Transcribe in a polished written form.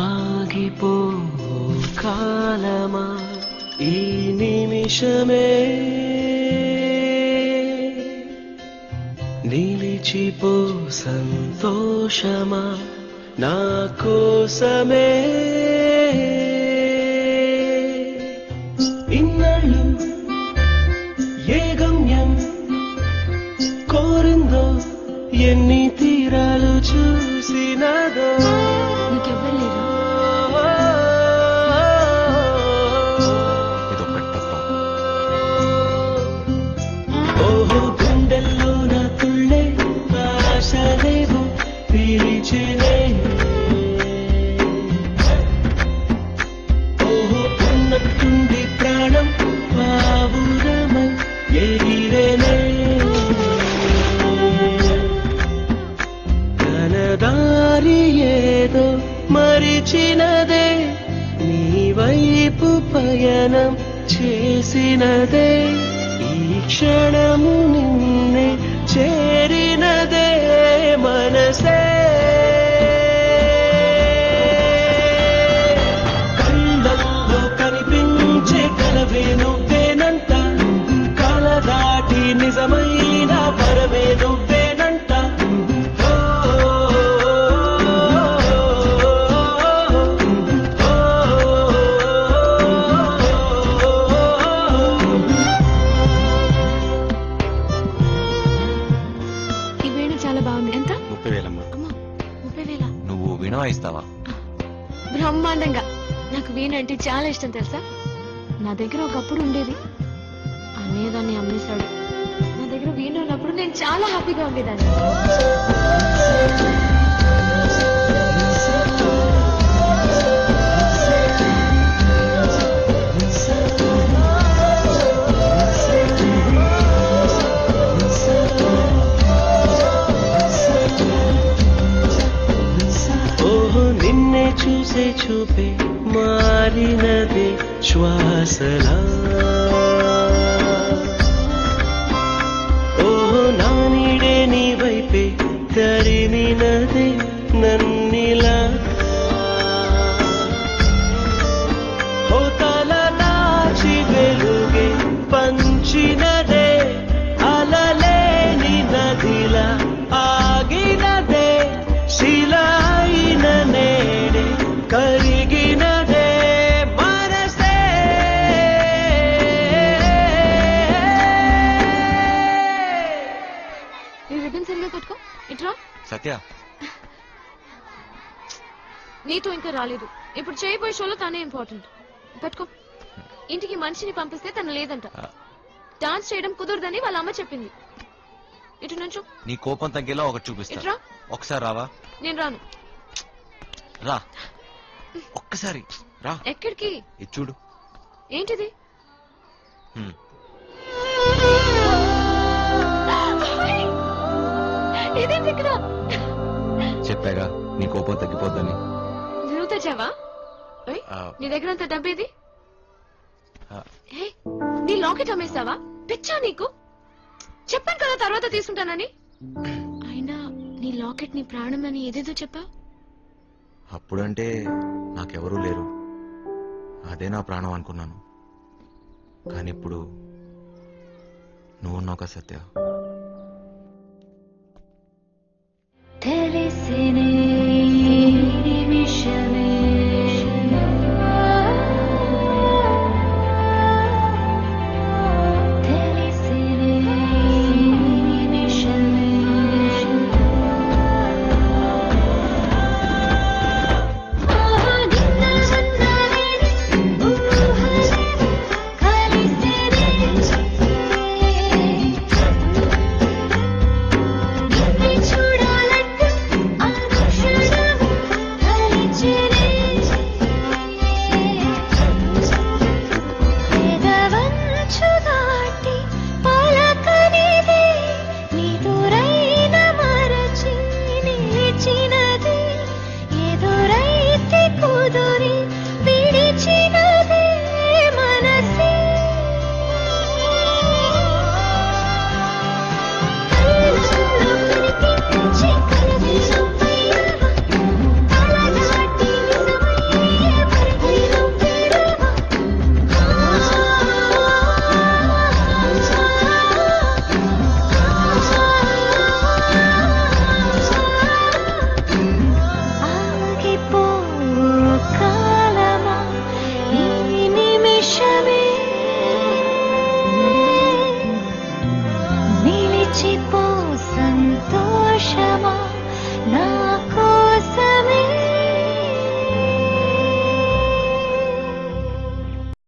ఆగిపో కాలమా ఈ నిమిషమే నిలిచిపో సంతోషమా నా కోసమే ఇన్నాళ్ళు ఏ గమ్యం కోరిందో ఎన్ని తీరాలు చూసినదో ఓహో గుండెల్లో నా తుళ్ళే ఆశలేవు పిలిచినే ఓహో ఉన్నట్టుండి ప్రాణం పావురమై ఎగిరేనే తన దారి ఏదో మరిచినదే నీ వైపు పయనం చేసినదే ఈ క్షణము నిన్నే చేరినదే మనసే కళ్ళల్లో కనిపించే కలవే నువ్వేనంట కల దాటి నిజమైన పరమే నువ్వేనంట ఇస్తావా? బ్రహ్మాండంగా. నాకు వీణ అంటే చాలా ఇష్టం తెలుసా. నా దగ్గర ఒకప్పుడు ఉండేది, అన్నయ్య దాన్ని అమ్మేశాడు. నా దగ్గర వీణ ఉన్నప్పుడు నేను చాలా హ్యాపీగా ఉండేదాన్ని. చూసే చూపే మారినదే శ్వాసలా ఓహో నా నీడే నీ వైపే తరిమినదే నన్నిలా హోతల దాచి వెలుగే పంచినదే అలలేని నదిలా ఆగినదే శిలాయిన నేడే కరిగినదే మనసే ఈ రిబన్ సరిగా కట్టుకో. ఇట్రా సత్య. నీతో ఇంకా రాలేదు. ఇప్పుడు చేయబోయే షోలో తనే ఇంపార్టెంట్. కట్టుకో. ఇంటికి మనిషిని పంపిస్తే తను లేదంట. డాన్స్ చేయడం కుదరదని వాళ్ళ అమ్మ చెప్పింది. ఇటు నుంచో. నీ కోపం తగ్గేలా ఒకటి చూపిస్తా. ఒకసారి రావా? నేను రాను. రా ఒక్కసారి రా. ఎక్కడికి? ఇది చూడు. ఏంటిది? ఇదేంటి ఇక్కడ? చెప్పాగా నీ కోపం తగ్గిపోద్దని. నువ్వు తెచ్చావా? నీ దగ్గర అంత డబ్బేది? నీ లాకెట్ అమ్మేస్తావా? పిచ్చా నీకు? చెప్పాను కదా తర్వాత తీసుకుంటానని. అయినా నీ లాకెట్ నీ ప్రాణం అని ఏదేదో చెప్పా. అప్పుడంటే నాకెవరూ లేరు, అదే నా ప్రాణం అనుకున్నాను. కానీ ఇప్పుడు నువ్వున్నావు కదా సత్య. తెలిసినే నిమిషమే కుదురి